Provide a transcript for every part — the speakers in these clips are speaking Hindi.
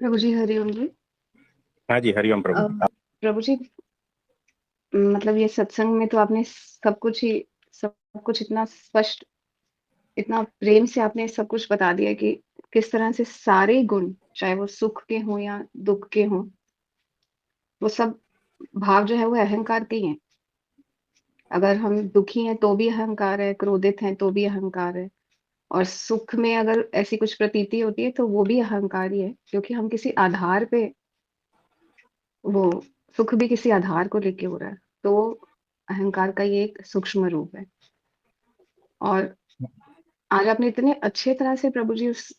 प्रभु जी हरिओम जी। हाँ जी, हरिओम प्रभु। अ, प्रभु जी, मतलब ये सत्संग में तो आपने सब कुछ इतना स्पष्ट, इतना प्रेम से आपने सब कुछ बता दिया कि किस तरह से सारे गुण, चाहे वो सुख के हों या दुख के हों, वो सब भाव जो है वो अहंकार के ही हैं। अगर हम दुखी हैं तो भी अहंकार है, क्रोधित हैं तो भी अहंकार है, और सुख में अगर ऐसी कुछ प्रतीति होती है तो वो भी अहंकार ही है, क्योंकि हम किसी आधार पे, वो सुख भी किसी आधार को लेके हो रहा है। तो अहंकार का ये एक सूक्ष्म रूप है। और आज आपने इतने अच्छे तरह से प्रभु जी उस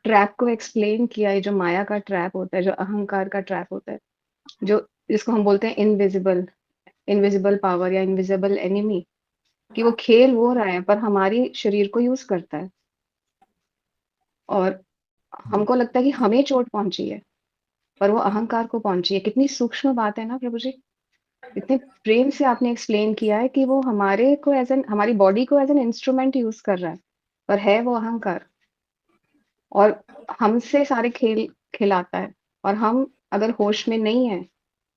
ट्रैप को एक्सप्लेन किया है, जो माया का ट्रैप होता है, जो अहंकार का ट्रैप होता है, जो जिसको हम बोलते हैं इनविजिबल इनविजिबल पावर या इनविजिबल एनिमी, कि वो खेल वो रहा है पर हमारी शरीर को यूज करता है। और हमको लगता है कि हमें चोट पहुंची है, पर वो अहंकार को पहुंची है। कितनी सूक्ष्म बात है ना प्रभु जी। इतने प्रेम से आपने एक्सप्लेन किया है कि वो हमारे को एज एन हमारी बॉडी को एज एन इंस्ट्रूमेंट यूज कर रहा है, पर है वो अहंकार। और हमसे सारे खेल खिलाता है, और हम अगर होश में नहीं है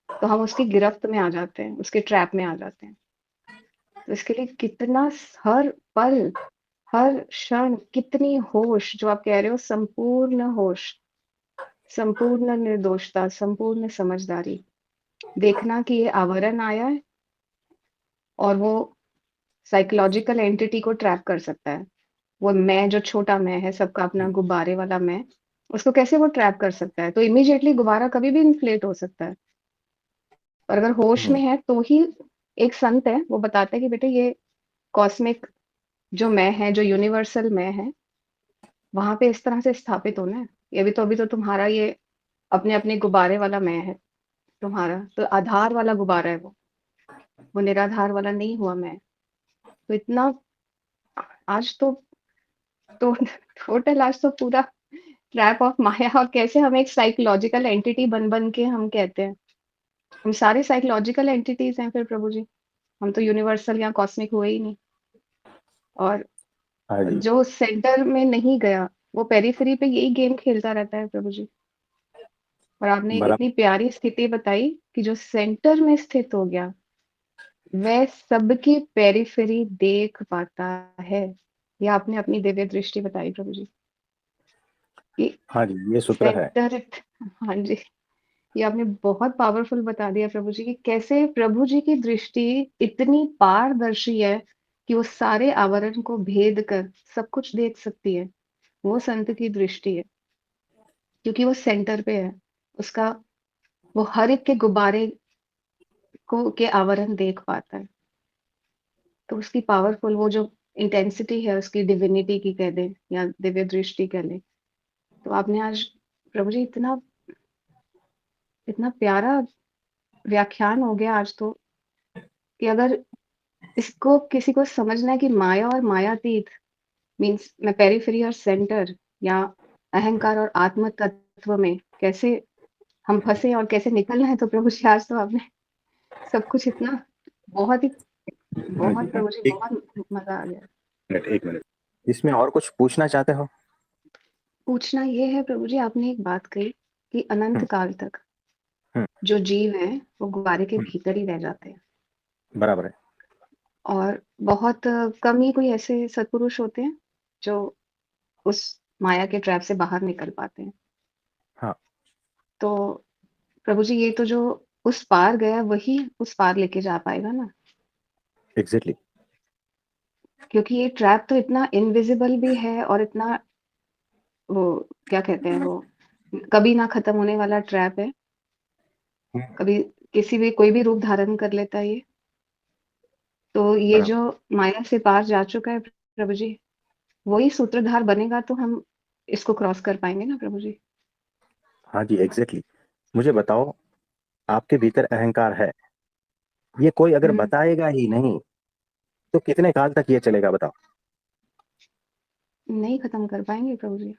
तो हम उसकी गिरफ्त में आ जाते हैं, उसके ट्रैप में आ जाते हैं। तो इसके लिए कितना, हर पल, हर क्षण कितनी होश, जो आप कह रहे हो, संपूर्ण होश, संपूर्ण निर्दोषता, संपूर्ण समझदारी। देखना कि ये आवरण आया है और वो साइकोलॉजिकल एंटिटी को ट्रैप कर सकता है। वो मैं, जो छोटा मैं है, सबका अपना गुब्बारे वाला मैं, उसको कैसे वो ट्रैप कर सकता है। तो इमीडिएटली गुब्बारा कभी भी इन्फ्लेट हो सकता है। पर अगर होश हम्म, में है तो ही, एक संत है वो बताता है कि बेटे ये कॉस्मिक जो मैं है, जो यूनिवर्सल मैं है, वहां पे इस तरह से स्थापित होना है। ये भी तो, अभी तो तुम्हारा ये अपने अपने गुब्बारे वाला मैं है। तुम्हारा तो आधार वाला गुब्बारा है, वो निराधार वाला नहीं हुआ मैं। तो इतना, आज तो टोटल आज तो पूरा ट्रैप ऑफ माया। और कैसे हम एक साइकोलॉजिकल एंटिटी बन बन के हम कहते हैं, हम सारे साइकोलॉजिकल एंटिटीज हैं फिर प्रभु जी। हम तो यूनिवर्सल या कॉस्मिक हुए ही नहीं। और हाँ जी। जो सेंटर में नहीं गया, वो पेरिफेरी पे यही गेम खेलता रहता है प्रभु जी। और आपने एक बराबर। इतनी प्यारी स्थिति बताई कि जो सेंटर में स्थित हो गया, वह सबकी पेरिफेरी देख पाता है। ये आपने अपनी दिव्य दृष्टि बताई प्रभु जी कि हाँ जी, ये सूत्र है। सेंटर, हाँ जी, ये आपने बहुत पावरफुल बता दिया प्रभु जी कि कैसे प्रभु जी की दृष्टि इतनी पारदर्शी है कि वो सारे आवरण को भेद कर सब कुछ देख सकती है। वो संत की दृष्टि है, क्योंकि वो सेंटर पे है। उसका, वो हर एक के गुब्बारे को के आवरण देख पाता है। तो उसकी पावरफुल वो जो इंटेंसिटी है, उसकी डिविनिटी की कह दें या दिव्य दृष्टि कह लें। तो आपने आज प्रभु जी इतना, इतना प्यारा व्याख्यान हो गया आज तो, कि अगर इसको किसी को समझना है कि माया और मायातीत मीन्स मैं पेरिफेरी और सेंटर, या अहंकार और आत्म तत्व में कैसे हम फंसे और कैसे निकलना है, तो प्रभु जी आज तो आपने सब कुछ इतना, बहुत ही, हाँ जी। बहुत प्रभु जी, एक बहुत मजा आ गया। मिनट, एक मिनट। इसमें और कुछ पूछना चाहते हो? पूछना ये है प्रभु जी, आपने एक बात कही कि अनंत हम्म, काल तक हम्म, जो जीव है वो गुब्बारे के हम्म, भीतर ही रह जाते हैं। बराबर है। और बहुत कम ही कोई ऐसे सत्पुरुष होते हैं जो उस माया के ट्रैप से बाहर निकल पाते हैं। हाँ, तो प्रभु जी, ये तो जो उस पार गया वही उस पार लेके जा पाएगा ना। एग्जैक्टली। क्योंकि ये ट्रैप तो इतना इनविजिबल भी है, और इतना, वो क्या कहते हैं वो, कभी ना खत्म होने वाला ट्रैप है। कभी किसी भी, कोई भी रूप धारण कर लेता है ये। तो ये बराबर। जो माया से पार जा चुका है प्रभु जी, वही सूत्रधार बनेगा, तो हम इसको क्रॉस कर पाएंगे ना प्रभु जी। हाँ जी, एग्जैक्टली। मुझे बताओ, आपके भीतर अहंकार है, ये कोई अगर हम्म, बताएगा ही नहीं तो कितने काल तक ये चलेगा बताओ? नहीं खत्म कर पाएंगे प्रभु जी।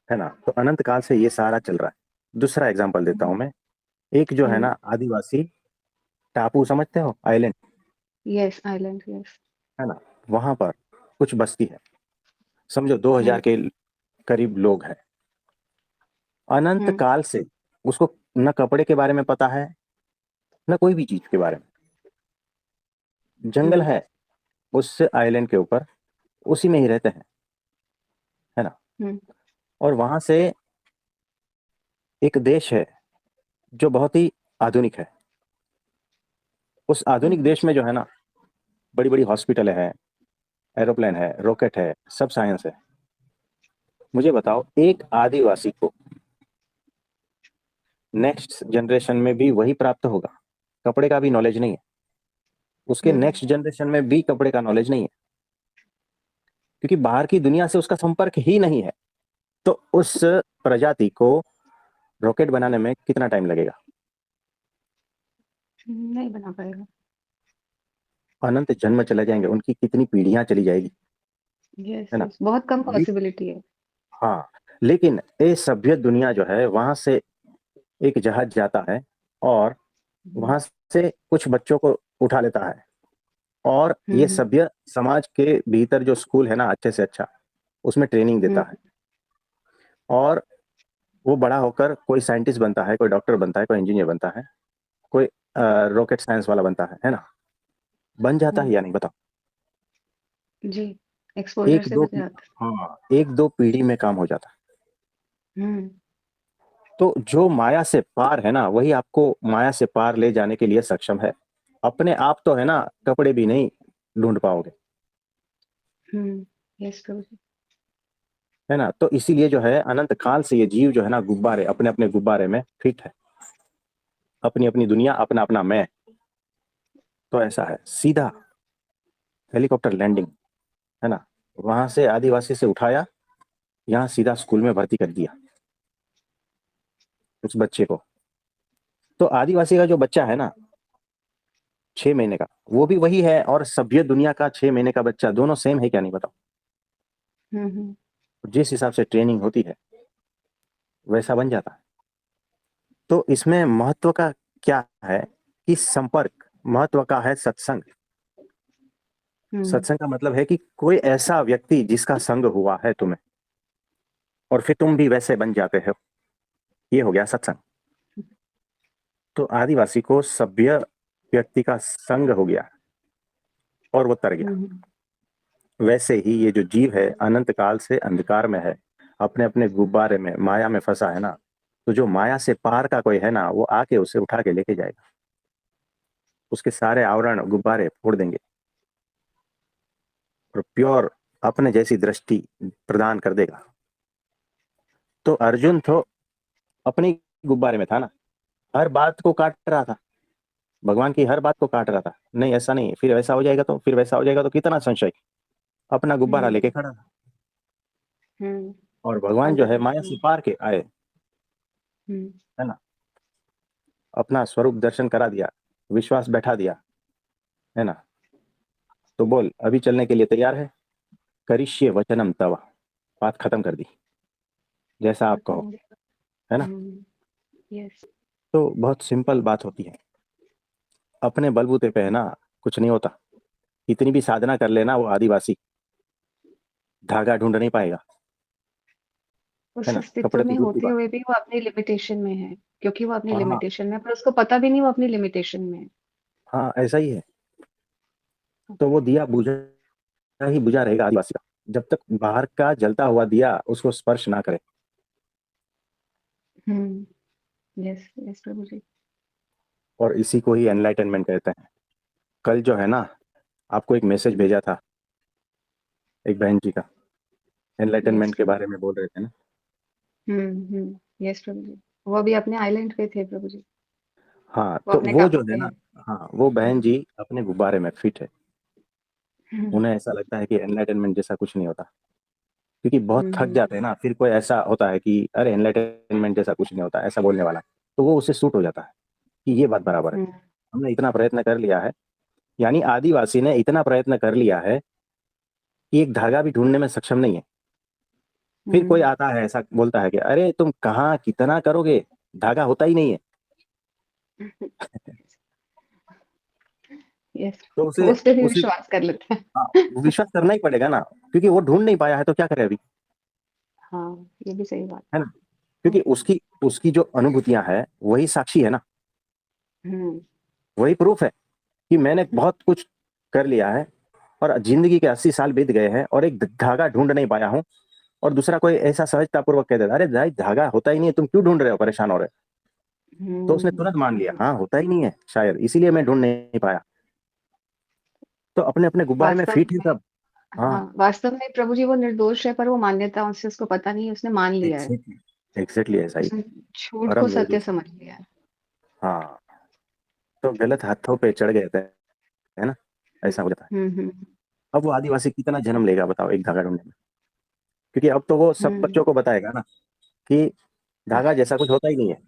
है ना? तो अनंत काल से ये सारा चल रहा है। दूसरा एग्जांपल देता हूं मैं। एक जो है हम्म, ना, आदिवासी टापू, समझते हो, आइलैंड, यस, आइलैंड, यस। है ना? वहां पर कुछ बस्ती है, समझो 2000 हम्म, के करीब लोग हैं। अनंत हम्म। काल से उसको न कपड़े के बारे में पता है, न कोई भी चीज के बारे में। जंगल हम्म। है उस आइलैंड के ऊपर, उसी में ही रहते हैं, है ना। हम्म। और वहां से एक देश है जो बहुत ही आधुनिक है। उस आधुनिक हम्म। देश में जो है ना, बड़ी बड़ी हॉस्पिटल है, एरोप्लेन है, रॉकेट है, सब साइंस है। मुझे बताओ, एक आदिवासी को नेक्स्ट जनरेशन में भी वही प्राप्त होगा? कपड़े का भी नॉलेज नहीं है, उसके हम्म। नेक्स्ट जनरेशन में भी कपड़े का नॉलेज नहीं है, क्योंकि बाहर की दुनिया से उसका संपर्क ही नहीं है। तो उस प्रजाति को रॉकेट बनाने में कितना टाइम लगेगा? नहीं बना पाएगा। अनंत जन्म चले जाएंगे, उनकी कितनी पीढ़ियां चली जाएगी, यस है ना। यस, बहुत कम ली- पॉसिबिलिटी है। हाँ, लेकिन ये सभ्य दुनिया जो है, वहां से एक जहाज जाता है और हम्म। वहां से कुछ बच्चों को उठा लेता है, और ये हम्म। सभ्य समाज के भीतर जो स्कूल है ना, अच्छे से अच्छा, उसमें ट्रेनिंग देता है। हम्म। और वो बड़ा होकर कोई साइंटिस्ट बनता है, कोई डॉक्टर बनता है, कोई इंजीनियर बनता है, कोई रॉकेट साइंस वाला बनता है ना। बन जाता है हम्म। या नहीं, बताओ। जी, एक्सपोजर एक से दो बच जाता हाँ, एक दो पीढ़ी में काम हो जाता है। है। हम्म। तो जो माया से पार है ना, वही आपको माया से पार ले जाने के लिए सक्षम है। अपने आप तो है ना, कपड़े भी नहीं ढूंढ पाओगे, हम्म। यस प्रभु जी। है ना। तो इसीलिए जो है, अनंत काल से ये जीव जो है ना, गुब्बारे, अपने अपने गुब्बारे में फिट है, अपनी अपनी दुनिया, अपना अपना मैं। तो ऐसा है, सीधा हेलीकॉप्टर लैंडिंग, है ना। वहां से आदिवासी से उठाया, यहाँ सीधा स्कूल में भर्ती कर दिया उस बच्चे को। तो आदिवासी का जो बच्चा है ना, 6 महीने का, वो भी वही है, और सभ्य दुनिया का 6 महीने का बच्चा, दोनों सेम है क्या, नहीं बताओ। हम्म। जिस हिसाब से ट्रेनिंग होती है, वैसा बन जाता है। तो इसमें महत्व का क्या है कि संपर्क, महत्व का है सत्संग। हम्म। सत्संग का मतलब है कि कोई ऐसा व्यक्ति जिसका संग हुआ है तुम्हें, और फिर तुम भी वैसे बन जाते हो, ये हो गया सत्संग। तो आदिवासी को सभ्य व्यक्ति का संग हो गया, और वो तर गया। हम्म। वैसे ही ये जो जीव है, अनंत काल से अंधकार में है, अपने अपने गुब्बारे में, माया में फंसा है ना। तो जो माया से पार का कोई है ना, वो आके उसे उठा के लेके जाएगा, उसके सारे आवरण गुब्बारे फोड़ देंगे, और प्योर अपने जैसी दृष्टि प्रदान कर देगा। तो अर्जुन तो अपने गुब्बारे में था ना, हर बात को काट रहा था, भगवान की हर बात को काट रहा था, नहीं ऐसा नहीं, फिर वैसा हो जाएगा, तो फिर वैसा हो जाएगा, तो कितना संशय। अपना गुब्बारा हम्म। लेके खड़ा था। हम्म। और भगवान जो है, माया से अल्टीमेटली। पार के आए, हम्म। है ना, अपना स्वरूप दर्शन करा दिया, विश्वास बैठा दिया, है ना। तो बोल, अभी चलने के लिए तैयार है? करिष्ये वचनम तव, बात खत्म कर दी, जैसा आप कहो, खत्म। है ना। हम्म। यस। तो बहुत सिंपल बात होती है, अपने बलबूते पे है ना, कुछ नहीं होता। इतनी भी साधना कर लेना, वो आदिवासी धागा ढूंढ नहीं पाएगा, है उस ना। अस्तित्व कपड़े में तो दूर की होते बात। हुए भी वो अपनी लिमिटेशन में है, क्योंकि वो अपनी हाँ, लिमिटेशन में है, पर उसको पता भी नहीं वो अपनी लिमिटेशन में है। हाँ, ऐसा ही है। तो वो दिया बुझा ही बुझा रहेगा आदिवासी का, जब तक बाहर का जलता हुआ दिया उसको स्पर्श ना करे। हम्म। यस यस प्रभु जी। और इसी को ही एनलाइटनमेंट कहते हैं। कल जो है ना, आपको एक मैसेज भेजा था, एक बहन जी का, यस एनलाइटनमेंट के प्रभु। बारे में बोल रहे थे ना। यस प्रभु जी। वो अभी अपने आइलैंड पे थे प्रभु जी। हाँ, वो तो अपने वो जो टापू है पे ना, है। हाँ, वो बहन हम्म। जी अपने गुब्बारे में फिट है। हम्म। उन्हें ऐसा लगता है कि एनलाइटनमेंट जैसा कुछ नहीं होता, क्योंकि बहुत थक हम्म। जाते हैं ना, फिर कोई ऐसा होता है कि अरे एनलाइटनमेंट जैसा कुछ नहीं होता, ऐसा बोलने वाला, तो वो उसे सूट हो जाता है कि ये बात बराबर है। हम्म। हमने इतना प्रयत्न कर लिया है, यानी आदिवासी ने इतना प्रयत्न कर लिया है कि एक धागा भी ढूंढने में सक्षम नहीं है। फिर कोई हम्म। आता है, ऐसा बोलता है कि अरे तुम कहाँ कितना करोगे, धागा होता ही नहीं है। यस। तो वो उसे उस पे भी उसे विश्वास कर लेते हैं। हाँ, विश्वास करना ही पड़ेगा ना, क्योंकि वो ढूंढ नहीं पाया है, तो क्या करे अभी, हाँ, ये भी सही बात है है। ना। क्योंकि उसकी उसकी जो अनुभूतियां है वही साक्षी है ना, हम्म वही प्रूफ है कि मैंने बहुत कुछ कर लिया है और जिंदगी के 80 साल बीत गए हैं और एक धागा ढूंढ नहीं पाया हूँ। और दूसरा कोई ऐसा सहजतापूर्वक कह देता, अरे भाई धागा होता ही नहीं है, तुम क्यों ढूंढ रहे हो, परेशान हो रहे हो। तो उसने तुरंत मान लिया, हाँ होता ही नहीं है शायद, इसीलिए मैं ढूंढ नहीं पाया। तो अपने अपने गुब्बारे में वास्तव फिट है में। सब। हाँ, हाँ, वास्तव में प्रभु जी वो निर्दोष है, पर वो मान्यता उससे उसको पता नहीं है, उसने मान लिया है। एग्जैक्टली, एग्जैक्टली ऐसा ही। उसने झूठ को परम सत्य निर्दोष। समझ लिया है। हाँ, तो गलत हाथों पे चढ़ गए थे, है ना, ऐसा हो जाता है। हम्म। अब वो आदिवासी कितना जन्म लेगा बताओ एक धागा ढूंढने में, क्योंकि अब तो वो सब हम्म। बच्चों को बताएगा ना कि धागा जैसा कुछ होता ही नहीं है,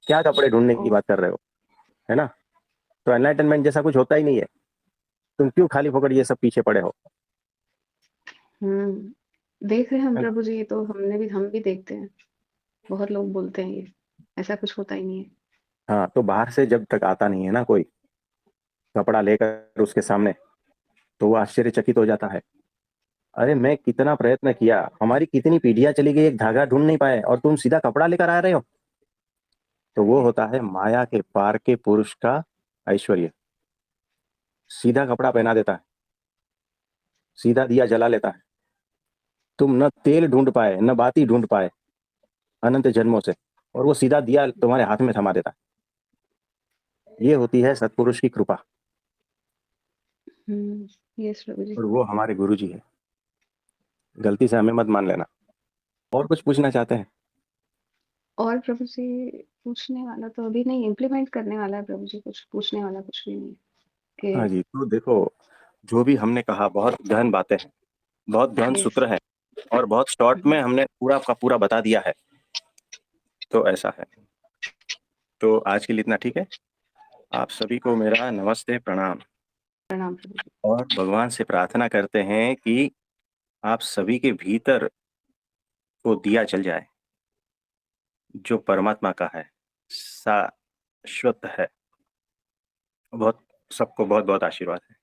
क्या कपड़े ढूंढने ओ, की बात कर रहे हो, है ना। तो एनलाइटनमेंट जैसा कुछ होता ही नहीं है, तुम क्यों खाली फोकट ये सब पीछे पड़े हो, देख रहे हैं हम है ना। प्रभु जी, ये तो हम भी देखते हैं। बहुत लोग बोलते हैं ये ऐसा कुछ होता ही नहीं है। हाँ, तो बाहर से जब तक आता नहीं है ना कोई कपड़ा लेकर उसके सामने, तो वो आश्चर्यचकित हो जाता है। अरे मैं कितना प्रयत्न किया, हमारी कितनी पीढ़ियां चली गई, एक धागा ढूंढ नहीं पाए और तुम सीधा कपड़ा लेकर आ रहे हो। तो वो होता है माया के पार के पुरुष का ऐश्वर्य। सीधा कपड़ा पहना देता है, सीधा दिया जला लेता है, तुम न तेल ढूंढ पाए न बाती ढूंढ पाए अनंत जन्मों से, और वो सीधा दिया तुम्हारे हाथ में थमा देता है। ये होती है सत्पुरुष की कृपा। यस प्रभु जी। और वो हमारे गुरु जी है, गलती से हमें मत मान लेना। और कुछ पूछना चाहते हैं? और प्रभु जी, पूछने वाला तो अभी नहीं, इम्प्लीमेंट करने वाला है प्रभु जी, कुछ पूछने वाला कुछ भी नहीं हाँ कि। जी, तो देखो, जो भी हमने कहा बहुत गहन बातें हैं, बहुत गहन यस। सूत्र है, और बहुत शॉर्ट में हमने पूरा का पूरा बता दिया है। तो ऐसा है, तो आज के लिए इतना ठीक है। आप सभी को मेरा नमस्ते प्रणाम, प्रणाम प्रभु जी। और भगवान से प्रार्थना करते हैं कि आप सभी के भीतर वो दिया जल जाए जो परमात्मा का है, शाश्वत है। बहुत सबको बहुत बहुत आशीर्वाद है।